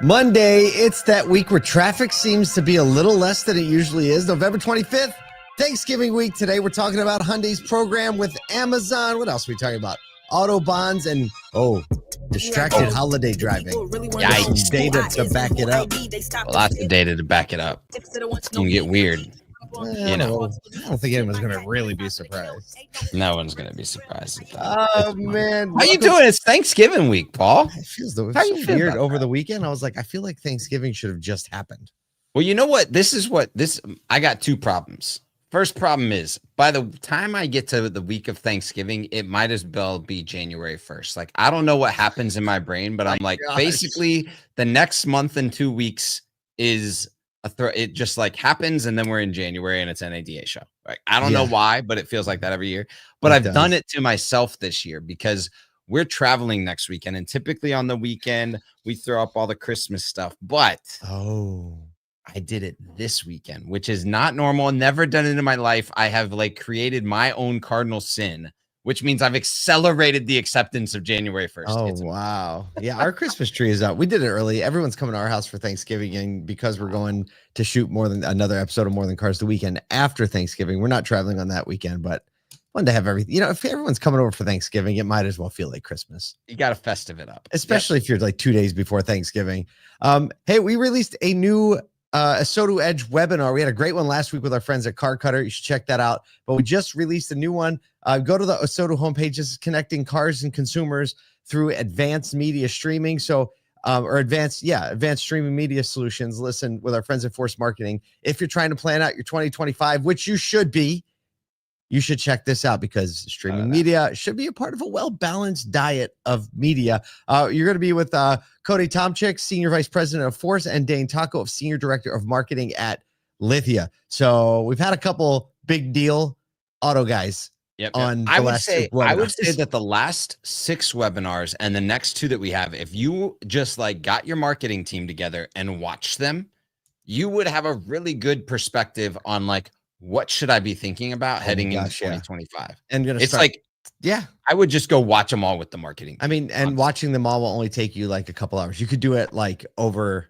Monday, it's that week where traffic seems to be a little less than it usually is. November 25th, Thanksgiving week. Today, we're talking about Hyundai's program with Amazon. What else are we talking about? Auto bonds and, distracted holiday driving. Yikes. Data to back it up. Lots of data to back it up. It's going to get weird. I don't think anyone's going to really be surprised. No one's going to be surprised. Oh, man. How you doing? It's Thanksgiving week, Paul. It feels so you feel weird about over that? the weekend. I was like, I feel like Thanksgiving should have just happened. Well, you know what? I got two problems. First problem is by the time I get to the week of Thanksgiving, it might as well be January 1st. Like, I don't know what happens in my brain, but I'm like, basically the next month and 2 weeks is it just like happens. And then we're in January and it's an NADA show. Like, I don't know why, but it feels like that every year. But I've done it to myself this year because we're traveling next weekend. And typically on the weekend, we throw up all the Christmas stuff. But I did it this weekend, which is not normal. Never done it in my life. I have created my own cardinal sin, which means I've accelerated the acceptance of January 1st. Oh, wow. Yeah, our Christmas tree is out. We did it early. Everyone's coming to our house for Thanksgiving. And because we're going to shoot another episode of More Than Cars the weekend after Thanksgiving, we're not traveling on that weekend, but fun to have everything. If everyone's coming over for Thanksgiving, it might as well feel like Christmas. You got to festive it up. Especially if you're 2 days before Thanksgiving. Hey, we released a new ASOTU Edge webinar. We had a great one last week with our friends at Car Cutter. You should check that out. But we just released a new one. Go to the ASOTU homepage. This is connecting cars and consumers through advanced media streaming. Advanced streaming media solutions. Listen, with our friends at Force Marketing. If you're trying to plan out your 2025, which you should be, you should check this out because streaming media should be a part of a well-balanced diet of media. You're going to be with Cody Tomczyk, Senior Vice President of Force, and Dane Taco, Senior Director of Marketing at Lithia. So we've had a couple big deal auto guys on I would say that the last 6 webinars and the next 2 that we have, if you just got your marketing team together and watched them, you would have a really good perspective on what should I be thinking about heading into 2025? And I would just go watch them all with the marketing team. And watching them all will only take you a couple hours. You could do it over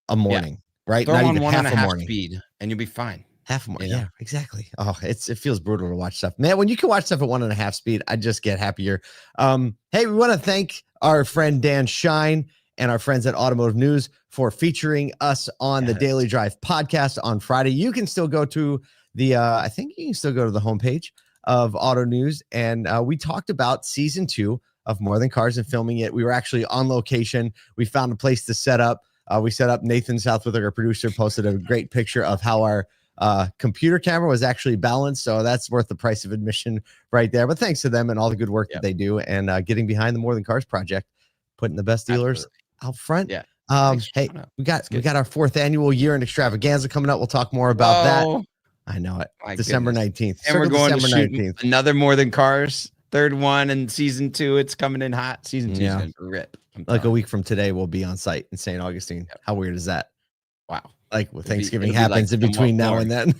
a morning, right? Throw on 1.5 speed and you'll be fine. Half a morning. Yeah, exactly. Oh, it feels brutal to watch stuff. Man, when you can watch stuff at 1.5 speed, I just get happier. Hey, we want to thank our friend Dan Shine and our friends at Automotive News for featuring us on the Daily Drive podcast on Friday. You can still go to the homepage of Auto News. And we talked about season 2 of More Than Cars and filming it. We were actually on location. We found a place to set up. We set up. Nathan Southwick, our producer, posted a great picture of how our computer camera was actually balanced. So that's worth the price of admission right there. But thanks to them and all the good work that they do and getting behind the More Than Cars project, putting the best dealers out front. Yeah. Hey, we got our 4th annual year-end extravaganza coming up. We'll talk more about that. I know it. December 19th. And we're going to shoot another More Than Cars, 3rd one, and season 2. It's coming in hot. Season 2 is going to rip. A week from today, we'll be on site in St. Augustine. How weird is that? Wow. Thanksgiving happens in between now and then.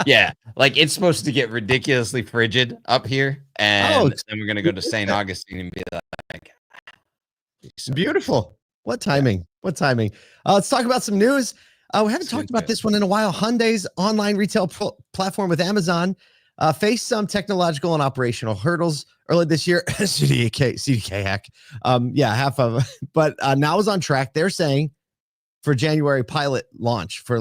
Yeah. It's supposed to get ridiculously frigid up here. And then we're going to go to St. Augustine and be like, it's beautiful. What timing? Let's talk about some news. We haven't talked about this one in a while. Hyundai's online retail platform with Amazon faced some technological and operational hurdles early this year. CDK hack. Half of it. But now is on track. They're saying for January pilot launch for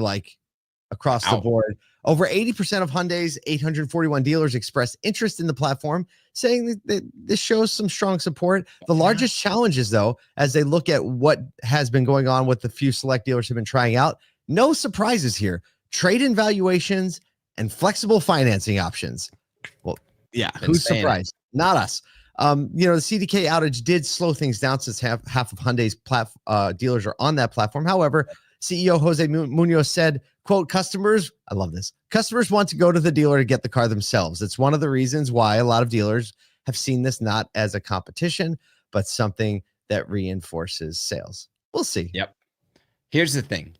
across the board. Over 80% of Hyundai's 841 dealers expressed interest in the platform, saying that this shows some strong support. The largest challenges, though, as they look at what has been going on with the few select dealers have been trying out, no surprises here. Trade-in valuations and flexible financing options. Well, yeah, who's surprised? Not us. The CDK outage did slow things down since half of Hyundai's dealers are on that platform. However, CEO Jose Munoz said, quote, customers want to go to the dealer to get the car themselves. It's one of the reasons why a lot of dealers have seen this not as a competition, but something that reinforces sales. We'll see. Yep. Here's the thing.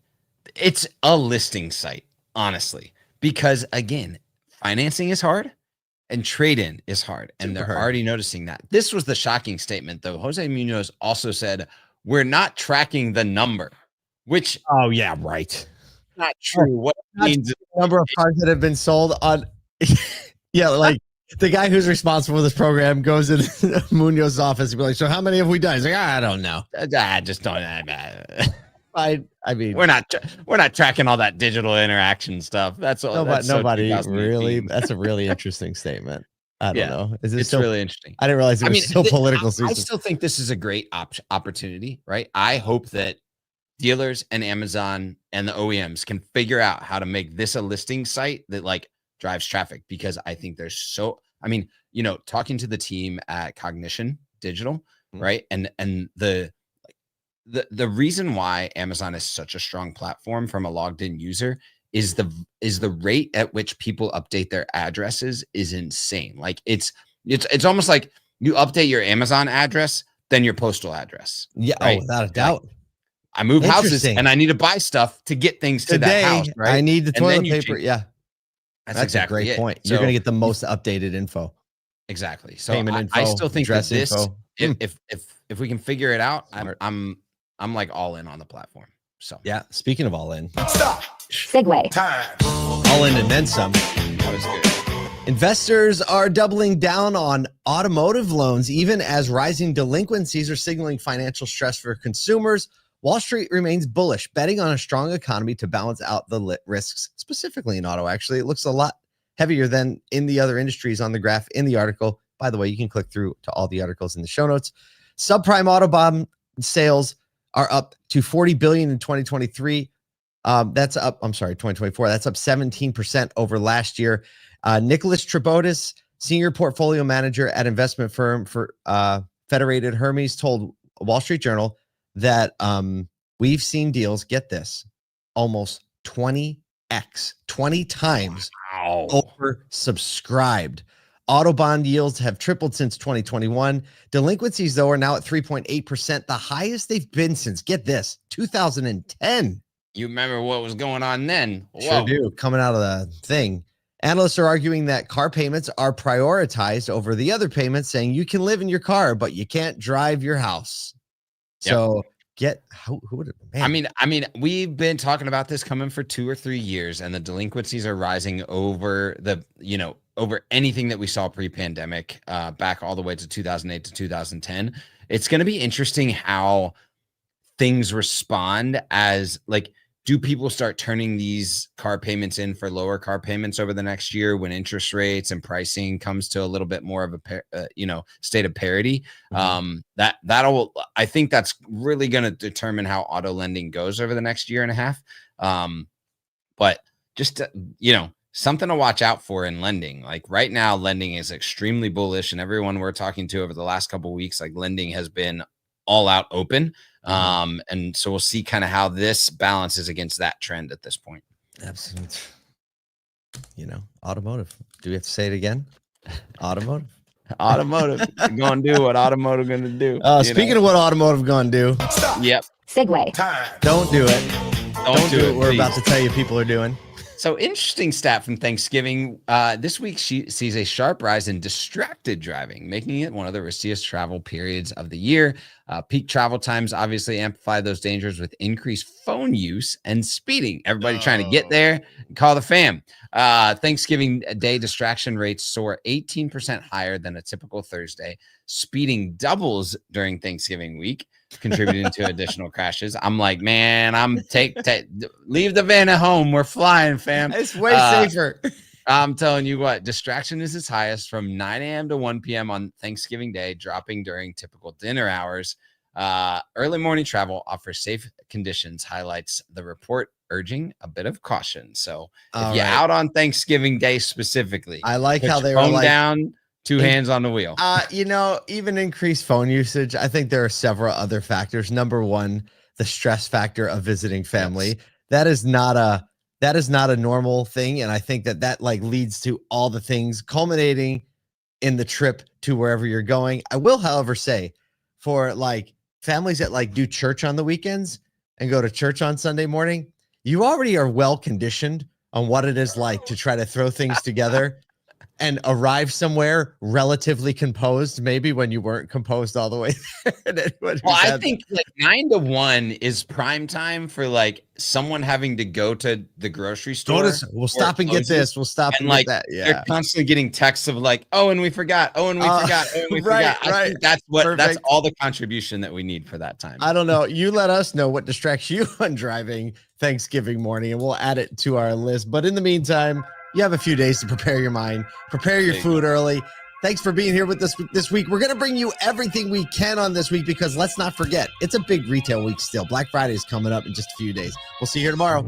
It's a listing site, honestly, because again, financing is hard and trade-in is hard. And they're already noticing that. This was the shocking statement, though. Jose Munoz also said, we're not tracking the number. which Oh yeah, right. not true. What it Not means the number of cars that have been sold on. Yeah, like the guy who's responsible for this program goes in Munoz's office and be like, "So how many have we done?" He's like, "I don't know. I just don't. I mean, we're not tracking all that digital interaction stuff. That's all. That's nobody so really. 2018. That's a really interesting statement. I don't know. Is it It's so really interesting. I didn't realize it was so political. I still think this is a great opportunity, right? I hope that dealers and Amazon and the OEMs can figure out how to make this a listing site that like drives traffic, because I think there's talking to the team at Cognition Digital, right? And the reason why Amazon is such a strong platform from a logged in user is the rate at which people update their addresses is insane. Like it's almost like you update your Amazon address, then your postal address. Yeah, right? without a doubt. Like, I move houses and I need to buy stuff to get things to that house, right? I need the toilet paper. Yeah. That's exactly a great point. So, you're going to get the most updated info. Exactly. So info, I still think that this, info. if we can figure it out, I'm like all in on the platform. So yeah. Speaking of all in, stop. Segue time. All in and then some. That was good. Investors are doubling down on automotive loans, even as rising delinquencies are signaling financial stress for consumers. Wall Street remains bullish, betting on a strong economy to balance out the risks, specifically in auto. Actually, it looks a lot heavier than in the other industries on the graph in the article. By the way, you can click through to all the articles in the show notes. Subprime Autobahn sales are up to $40 billion in 2023. That's up, 2024. That's up 17% over last year. Nicholas Trebotis, senior portfolio manager at investment firm for Federated Hermes, told Wall Street Journal that we've seen deals, get this, almost 20 times oversubscribed. Auto bond yields have tripled since 2021. Delinquencies, though, are now at 3.8%, the highest they've been since, get this, 2010. You remember what was going on then? Whoa. Sure do, coming out of the thing. Analysts are arguing that car payments are prioritized over the other payments, saying you can live in your car, but you can't drive your house. So who would have, man. I mean, we've been talking about this coming for 2 or 3 years, and the delinquencies are rising over over anything that we saw pre-pandemic, back all the way to 2008 to 2010. It's going to be interesting how things respond as like, do people start turning these car payments in for lower car payments over the next year when interest rates and pricing comes to a little bit more of a state of parity? That'll I think that's really going to determine how auto lending goes over the next year and a half. But just something to watch out for in lending. Like right now, lending is extremely bullish, and everyone we're talking to over the last couple of weeks, like lending has been all out open. And so we'll see kind of how this balances against that trend at this point. Absolutely. Automotive. Do we have to say it again? Automotive. Gonna do what automotive gonna do. Speaking of what automotive gonna do. Stop. Yep. Segue. Time. Don't do it. Don't do it. We're about to tell you people are doing. So interesting stat from Thanksgiving. This week she sees a sharp rise in distracted driving, making it one of the riskiest travel periods of the year. Peak travel times obviously amplify those dangers with increased phone use and speeding. Everybody trying to get there and call the fam. Thanksgiving Day distraction rates soar 18% higher than a typical Thursday. Speeding doubles during Thanksgiving week, contributing to additional crashes. I'm like, man, leave the van at home. We're flying, fam. It's way safer. I'm telling you what, distraction is its highest from 9 a.m. to 1 p.m. on Thanksgiving Day, dropping during typical dinner hours. Early morning travel offers safe conditions, highlights the report, urging a bit of caution. So if you're out on Thanksgiving Day specifically, I like how they were like down, two hands on the wheel. Even increased phone usage. I think there are several other factors. Number one, the stress factor of visiting family. Yes. That is not a normal thing. And I think that like leads to all the things culminating in the trip to wherever you're going. I will, however, say for like families that like do church on the weekends and go to church on Sunday morning, you already are well conditioned on what it is like to try to throw things together and arrive somewhere relatively composed, maybe when you weren't composed all the way there. Well, I think like 9 to 1 is prime time for like someone having to go to the grocery store. We'll stop and get this. We'll stop and like get that. Yeah. They're constantly getting texts of like, oh, and we forgot. Oh, and we forgot. Oh, and we right, forgot. I think that's all the contribution that we need for that time. I don't know. You let us know what distracts you on driving Thanksgiving morning, and we'll add it to our list. But in the meantime, you have a few days to prepare your mind, prepare your food early. Thanks for being here with us this week. We're going to bring you everything we can on this week because let's not forget, it's a big retail week still. Black Friday is coming up in just a few days. We'll see you here tomorrow.